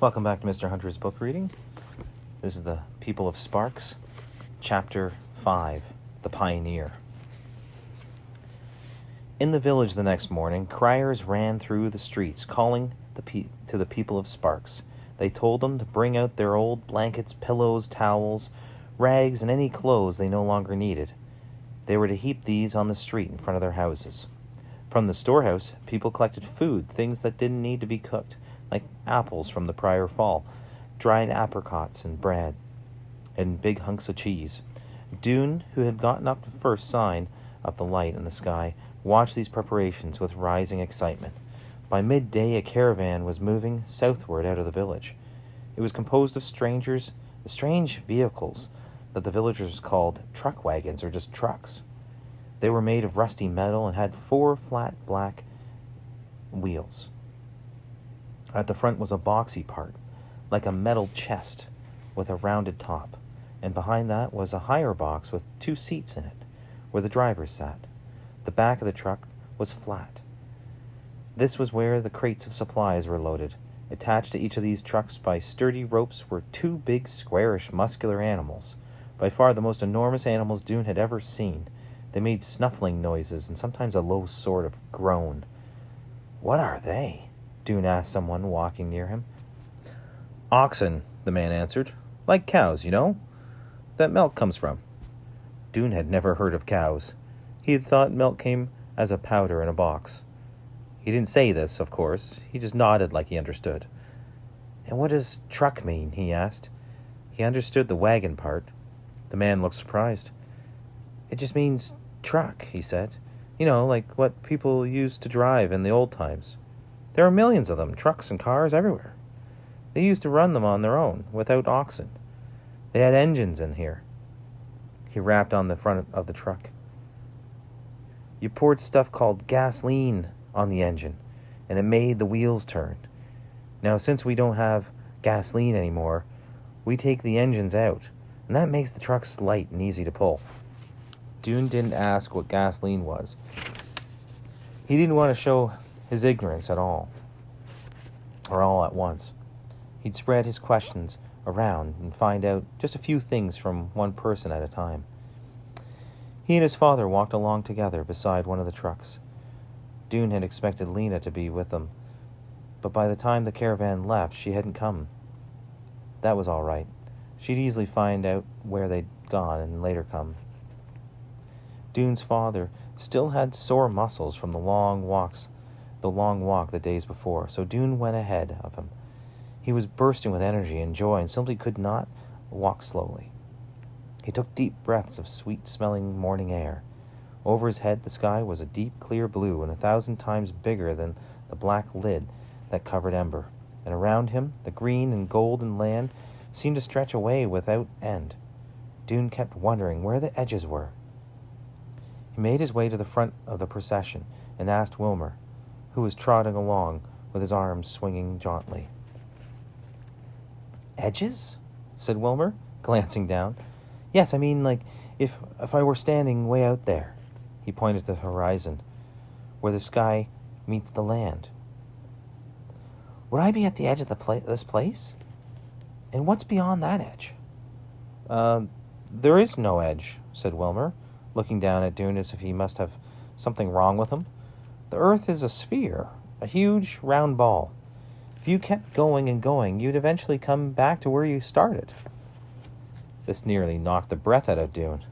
Welcome back to Mr. Hunter's book reading. This is the People of Sparks, Chapter 5, The Pioneer. In the village the next morning, criers ran through the streets, calling to the people of Sparks. They told them to bring out their old blankets, pillows, towels, rags, and any clothes they no longer needed. They were to heap these on the street in front of their houses. From the storehouse, people collected food, things that didn't need to be cooked, like apples from the prior fall, dried apricots and bread, and big hunks of cheese. Dune, who had gotten up the first sign of the light in the sky, watched these preparations with rising excitement. By midday, a caravan was moving southward out of the village. It was composed of strange vehicles that the villagers called truck wagons, or just trucks. They were made of rusty metal and had 4 flat black wheels. At the front was a boxy part, like a metal chest with a rounded top, and behind that was a higher box with 2 seats in it, where the driver sat. The back of the truck was flat. This was where the crates of supplies were loaded. Attached to each of these trucks by sturdy ropes were 2 big, squarish, muscular animals, by far the most enormous animals Dune had ever seen. They made snuffling noises and sometimes a low sort of groan. "What are they?" Dune asked someone walking near him. "Oxen," the man answered. "Like cows, you know, that milk comes from." Dune had never heard of cows. He had thought milk came as a powder in a box. He didn't say this, of course. He just nodded like he understood. "And what does truck mean?" he asked. He understood the wagon part. The man looked surprised. "It just means truck," he said. "You know, like what people used to drive in the old times. There are millions of them, trucks and cars everywhere. They used to run them on their own, without oxen. They had engines in here." He rapped on the front of the truck. "You poured stuff called gasoline on the engine, and it made the wheels turn. Now, since we don't have gasoline anymore, we take the engines out, and that makes the trucks light and easy to pull." Dune didn't ask what gasoline was. He didn't want to show his ignorance at all, or all at once. He'd spread his questions around and find out just a few things from one person at a time. He and his father walked along together beside one of the trucks. Dune had expected Lena to be with them, but by the time the caravan left, she hadn't come. That was all right. She'd easily find out where they'd gone and later come. Dune's father still had sore muscles from the long walk the days before, so Dune went ahead of him. He was bursting with energy and joy and simply could not walk slowly. He took deep breaths of sweet-smelling morning air. Over his head, the sky was a deep, clear blue and 1,000 times bigger than the black lid that covered Ember, and around him, the green and golden land seemed to stretch away without end. Dune kept wondering where the edges were. He made his way to the front of the procession and asked Wilmer, who was trotting along with his arms swinging jauntily. "Edges?" said Wilmer, glancing down. "Yes, I mean, like, if I were standing way out there." He pointed to the horizon, where the sky meets the land. "Would I be at the edge of this place? And what's beyond that edge?" There is no edge," said Wilmer, looking down at Dune as if he must have something wrong with him. "The Earth is a sphere, a huge round ball. If you kept going and going, you'd eventually come back to where you started." This nearly knocked the breath out of Dune.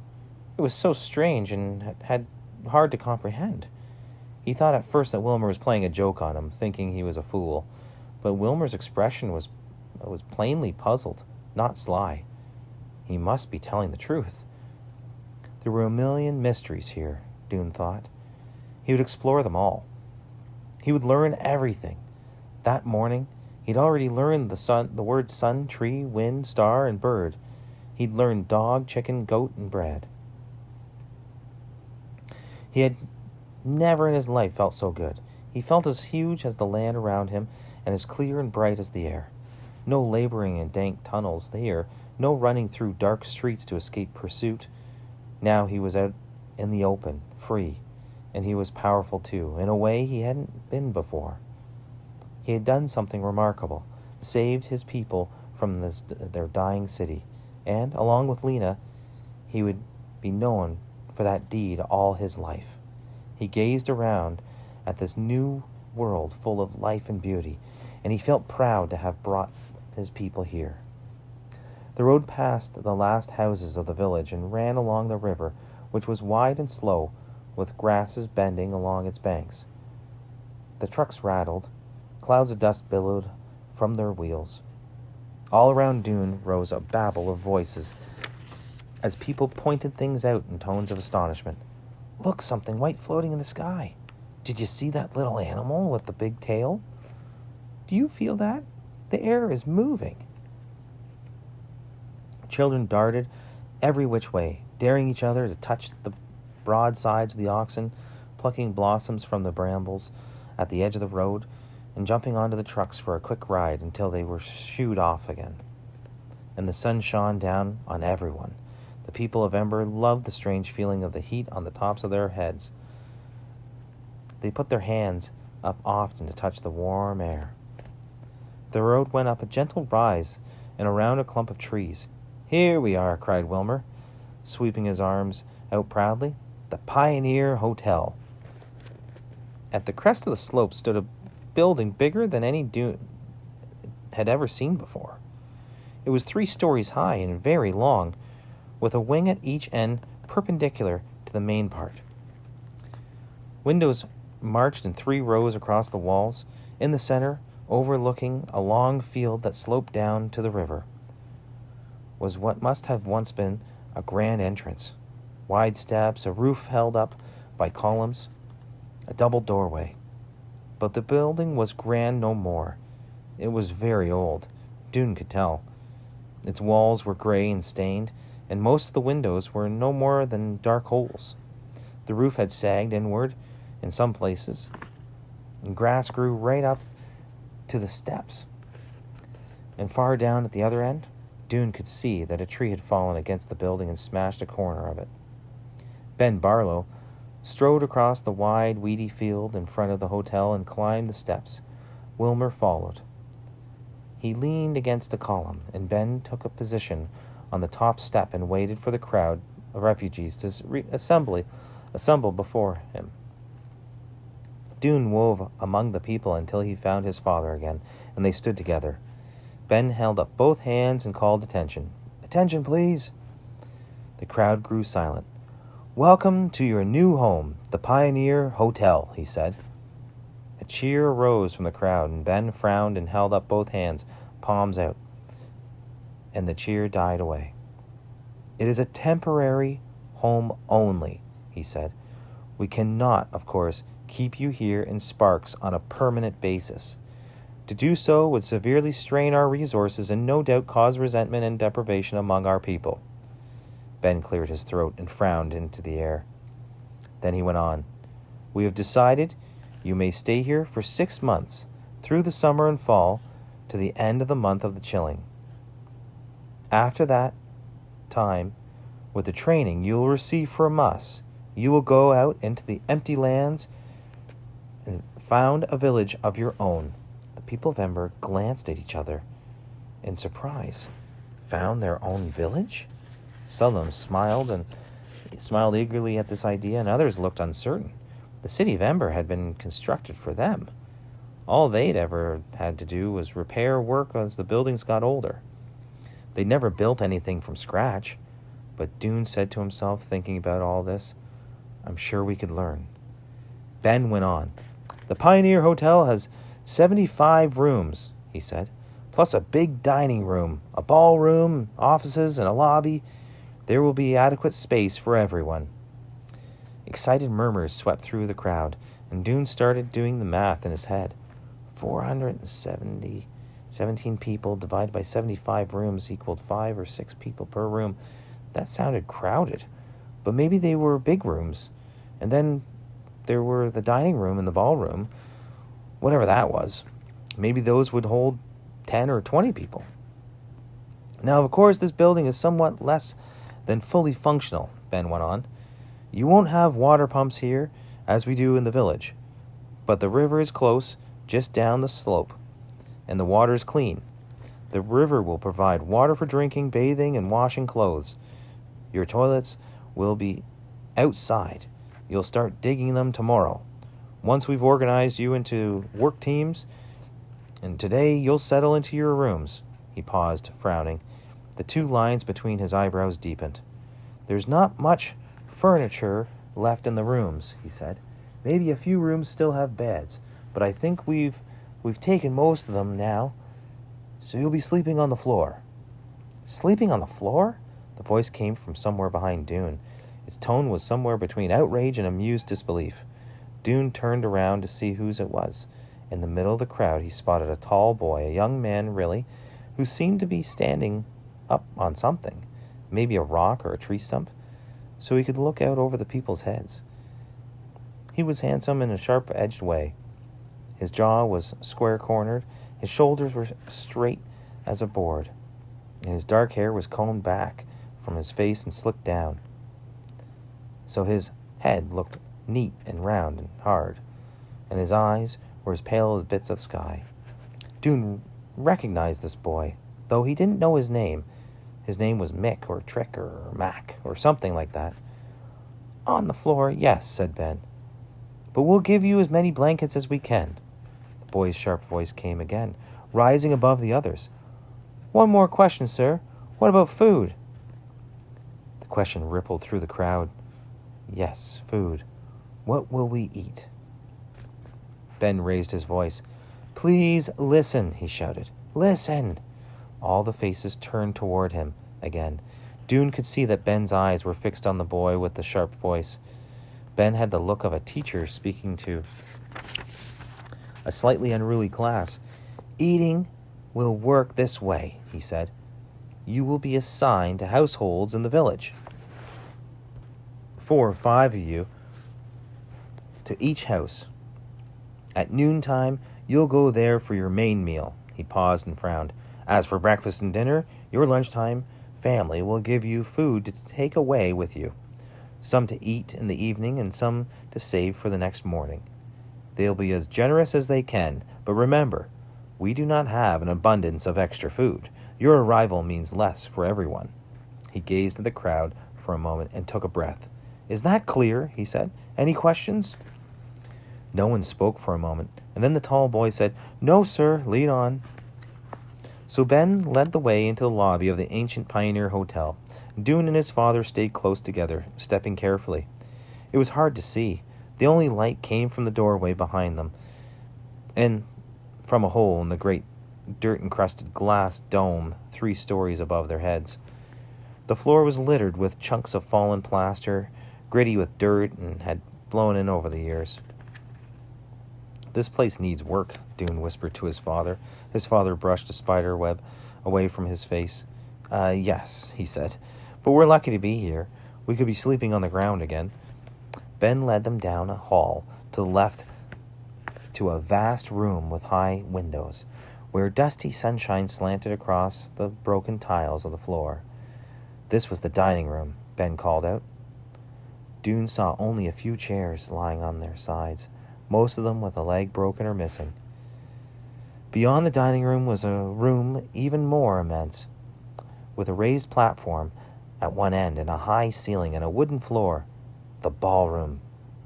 It was so strange and had hard to comprehend. He thought at first that Wilmer was playing a joke on him, thinking he was a fool. But Wilmer's expression was plainly puzzled, not sly. He must be telling the truth. There were a million mysteries here, Dune thought. He would explore them all. He would learn everything. That morning, he'd already learned the word sun, tree, wind, star, and bird. He'd learned dog, chicken, goat, and bread. He had never in his life felt so good. He felt as huge as the land around him and as clear and bright as the air. No laboring in dank tunnels here, no running through dark streets to escape pursuit. Now he was out in the open, free, and he was powerful too, in a way he hadn't been before. He had done something remarkable, saved his people from their dying city, and, along with Lena, he would be known for that deed all his life. He gazed around at this new world full of life and beauty, and he felt proud to have brought his people here. The road passed the last houses of the village and ran along the river, which was wide and slow, with grasses bending along its banks. The trucks rattled. Clouds of dust billowed from their wheels. All around Dune rose a babble of voices as people pointed things out in tones of astonishment. Look, something white floating in the sky. Did you see that little animal with the big tail? Do you feel that? The air is moving. Children darted every which way, daring each other to touch the broad sides of the oxen, plucking blossoms from the brambles at the edge of the road, and jumping onto the trucks for a quick ride until they were shooed off again. And the sun shone down on everyone. The people of Ember loved the strange feeling of the heat on the tops of their heads. They put their hands up often to touch the warm air. The road went up a gentle rise and around a clump of trees. Here we are, cried Wilmer, sweeping his arms out proudly. The Pioneer Hotel. At the crest of the slope stood a building bigger than any Dune had ever seen before. It was 3 stories high and very long, with a wing at each end perpendicular to the main part. Windows marched in 3 rows across the walls. In the center, overlooking a long field that sloped down to the river, was what must have once been a grand entrance. Wide steps, a roof held up by columns, a double doorway. But the building was grand no more. It was very old. Dune could tell. Its walls were gray and stained, and most of the windows were no more than dark holes. The roof had sagged inward in some places, and grass grew right up to the steps. And far down at the other end, Dune could see that a tree had fallen against the building and smashed a corner of it. Ben Barlow strode across the wide, weedy field in front of the hotel and climbed the steps. Wilmer followed. He leaned against a column, and Ben took a position on the top step and waited for the crowd of refugees to assemble before him. Dune wove among the people until he found his father again, and they stood together. Ben held up both hands and called attention. Attention, please. The crowd grew silent. Welcome to your new home, the Pioneer Hotel, he said. A cheer arose from the crowd, and Ben frowned and held up both hands, palms out, and the cheer died away. It is a temporary home only, he said. We cannot, of course, keep you here in Sparks on a permanent basis. To do so would severely strain our resources and no doubt cause resentment and deprivation among our people. Ben cleared his throat and frowned into the air. Then he went on. We have decided you may stay here for 6 months, through the summer and fall, to the end of the month of the chilling. After that time, with the training you will receive from us, you will go out into the empty lands and found a village of your own. The people of Ember glanced at each other in surprise. Found their own village? Some of them smiled eagerly at this idea, and others looked uncertain. The City of Ember had been constructed for them. All they'd ever had to do was repair work as the buildings got older. They'd never built anything from scratch. But Dune said to himself, thinking about all this, I'm sure we could learn. Ben went on. The Pioneer Hotel has 75 rooms, he said, plus a big dining room, a ballroom, offices, and a lobby. There will be adequate space for everyone. Excited murmurs swept through the crowd, and Dune started doing the math in his head. 17 people divided by 75 rooms equaled 5 or 6 people per room. That sounded crowded, but maybe they were big rooms. And then there were the dining room and the ballroom, whatever that was. Maybe those would hold 10 or 20 people. Now, of course, this building is somewhat less than fully functional, Ben went on. You won't have water pumps here, as we do in the village. But the river is close, just down the slope, and the water is clean. The river will provide water for drinking, bathing, and washing clothes. Your toilets will be outside. You'll start digging them tomorrow. Once we've organized you into work teams, and today you'll settle into your rooms." He paused, frowning. The two lines between his eyebrows deepened. "There's not much furniture left in the rooms," he said. "Maybe a few rooms still have beds, but I think we've taken most of them now. So you'll be sleeping on the floor." "Sleeping on the floor?" The voice came from somewhere behind Dune. Its tone was somewhere between outrage and amused disbelief. Dune turned around to see whose it was. In the middle of the crowd, he spotted a tall boy, a young man really, who seemed to be standing up on something, maybe a rock or a tree stump, so he could look out over the people's heads. He was handsome in a sharp-edged way. His jaw was square-cornered, his shoulders were straight as a board, and his dark hair was combed back from his face and slicked down, so his head looked neat and round and hard, and his eyes were as pale as bits of sky. Dune recognized this boy, though he didn't know his name. His name was Mick or Trick or Mac or something like that. "On the floor, yes," said Ben. "But we'll give you as many blankets as we can." The boy's sharp voice came again, rising above the others. "One more question, sir. What about food?" The question rippled through the crowd. "Yes, food. What will we eat?" Ben raised his voice. "Please listen," he shouted. "Listen!" All the faces turned toward him again. Dune could see that Ben's eyes were fixed on the boy with the sharp voice. Ben had the look of a teacher speaking to a slightly unruly class. "Eating will work this way," he said. "You will be assigned to households in the village. 4 or 5 of you to each house. At noontime, you'll go there for your main meal." He paused and frowned. "As for breakfast and dinner, your lunchtime family will give you food to take away with you, some to eat in the evening and some to save for the next morning. They'll be as generous as they can, but remember, we do not have an abundance of extra food. Your arrival means less for everyone." He gazed at the crowd for a moment and took a breath. "Is that clear?" he said. "Any questions?" No one spoke for a moment, and then the tall boy said, "No, sir, lead on." So Ben led the way into the lobby of the ancient Pioneer Hotel. Dune and his father stayed close together, stepping carefully. It was hard to see. The only light came from the doorway behind them, and from a hole in the great dirt-encrusted glass dome 3 stories above their heads. The floor was littered with chunks of fallen plaster, gritty with dirt, and had blown in over the years. "This place needs work," Dune whispered to his father. His father brushed a spider web away from his face. Yes," he said, "but we're lucky to be here. We could be sleeping on the ground again." Ben led them down a hall to the left to a vast room with high windows, where dusty sunshine slanted across the broken tiles of the floor. "This was the dining room," Ben called out. Dune saw only a few chairs lying on their sides, most of them with a leg broken or missing. Beyond the dining room was a room even more immense, with a raised platform at one end and a high ceiling and a wooden floor. "The ballroom,"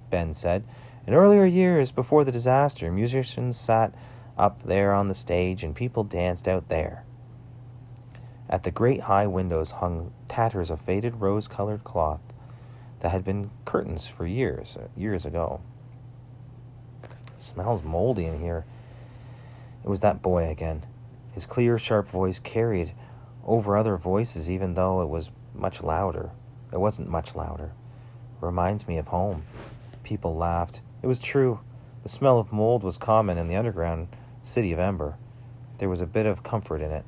Ben said. "In earlier years, before the disaster, musicians sat up there on the stage and people danced out there." At the great high windows hung tatters of faded rose-colored cloth that had been curtains for years ago. "It smells moldy in here." It was that boy again. His clear, sharp voice carried over other voices, even though it was much louder. It wasn't much louder. "Reminds me of home." People laughed. It was true. The smell of mold was common in the underground City of Ember. There was a bit of comfort in it.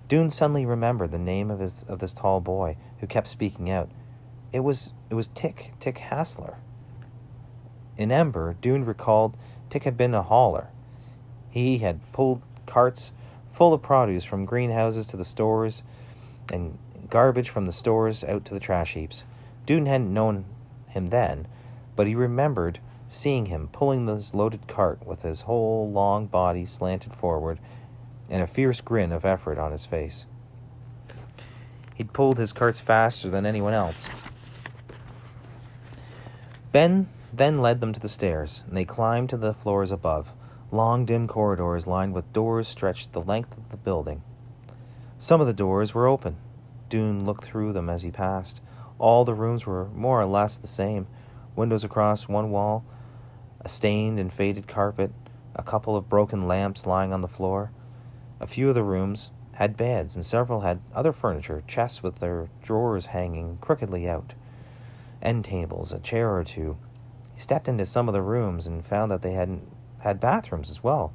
Dune suddenly remembered the name of this tall boy who kept speaking out. It was Tick Hassler. In Ember, Dune recalled Tick had been a hauler. He had pulled carts full of produce from greenhouses to the stores and garbage from the stores out to the trash heaps. Dune hadn't known him then, but he remembered seeing him pulling this loaded cart with his whole long body slanted forward and a fierce grin of effort on his face. He'd pulled his carts faster than anyone else. Ben then led them to the stairs, and they climbed to the floors above, long dim corridors lined with doors stretched the length of the building. Some of the doors were open. Dune looked through them as he passed. All the rooms were more or less the same. Windows across one wall, a stained and faded carpet, a couple of broken lamps lying on the floor. A few of the rooms had beds, and several had other furniture, chests with their drawers hanging crookedly out, end tables, a chair or two. He stepped into some of the rooms and found that they had bathrooms as well,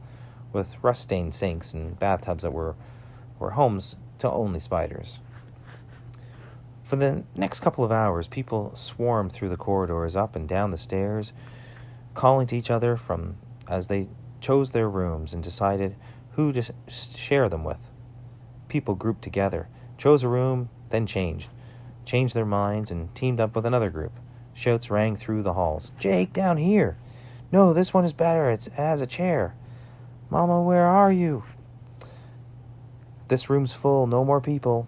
with rust-stained sinks and bathtubs that were homes to only spiders. For the next couple of hours, people swarmed through the corridors, up and down the stairs, calling to each other as they chose their rooms and decided who to share them with. People grouped together, chose a room, then changed their minds, and teamed up with another group. Shouts rang through the halls. "Jake, down here! No, this one is better. It has a chair. Mama, where are you? This room's full. No more people."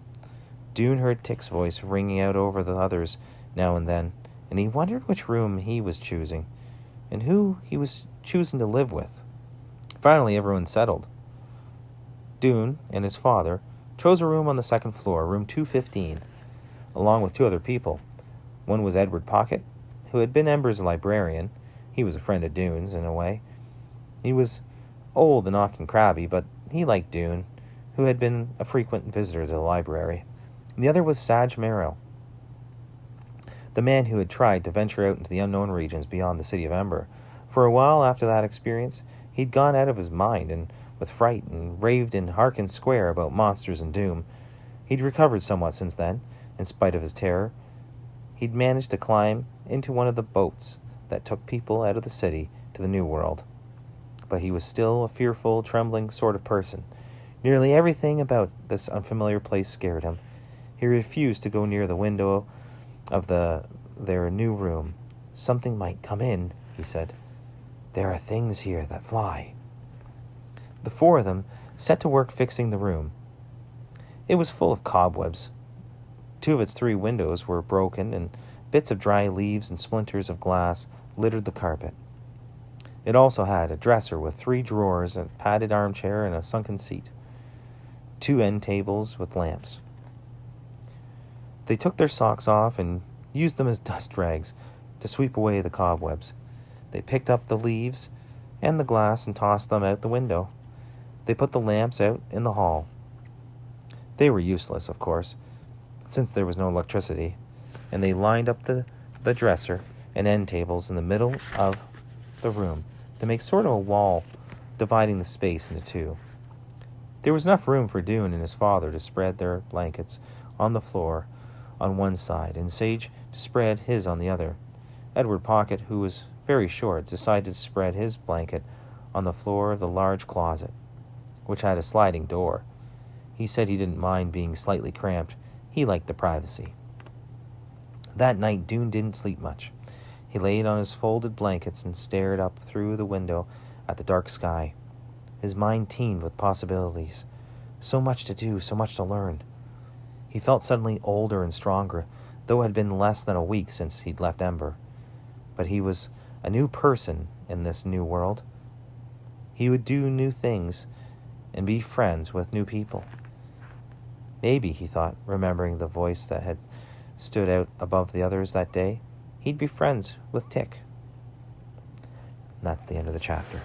Dune heard Tick's voice ringing out over the others now and then, and he wondered which room he was choosing, and who he was choosing to live with. Finally, everyone settled. Dune and his father chose a room on the second floor, room 215, along with two other people. One was Edward Pocket, who had been Ember's librarian. He was a friend of Dune's, in a way. He was old and often crabby, but he liked Dune, who had been a frequent visitor to the library. The other was Saj Merrill, the man who had tried to venture out into the unknown regions beyond the City of Ember. For a while after that experience, he'd gone out of his mind and with fright and raved in Harkin Square about monsters and doom. He'd recovered somewhat since then, in spite of his terror. He'd managed to climb into one of the boats that took people out of the city to the New World. But he was still a fearful, trembling sort of person. Nearly everything about this unfamiliar place scared him. He refused to go near the window of their new room. "Something might come in," he said. "There are things here that fly." The four of them set to work fixing the room. It was full of cobwebs. Two of its three windows were broken, and bits of dry leaves and splinters of glass littered the carpet. It also had a dresser with 3 drawers, a padded armchair, and a sunken seat. 2 end tables with lamps. They took their socks off and used them as dust rags to sweep away the cobwebs. They picked up the leaves and the glass and tossed them out the window. They put the lamps out in the hall. They were useless, of course, since there was no electricity, and they lined up the dresser and end tables in the middle of the room to make sort of a wall dividing the space into 2. There was enough room for Dune and his father to spread their blankets on the floor on one side, and Sage to spread his on the other. Edward Pocket, who was very short, decided to spread his blanket on the floor of the large closet, which had a sliding door. He said he didn't mind being slightly cramped. He liked the privacy. That night, Dune didn't sleep much. He laid on his folded blankets and stared up through the window at the dark sky. His mind teemed with possibilities. So much to do, so much to learn. He felt suddenly older and stronger, though it had been less than a week since he'd left Ember. But he was a new person in this new world. He would do new things and be friends with new people. Maybe, he thought, remembering the voice that had stood out above the others that day, he'd be friends with Tick. And that's the end of the chapter.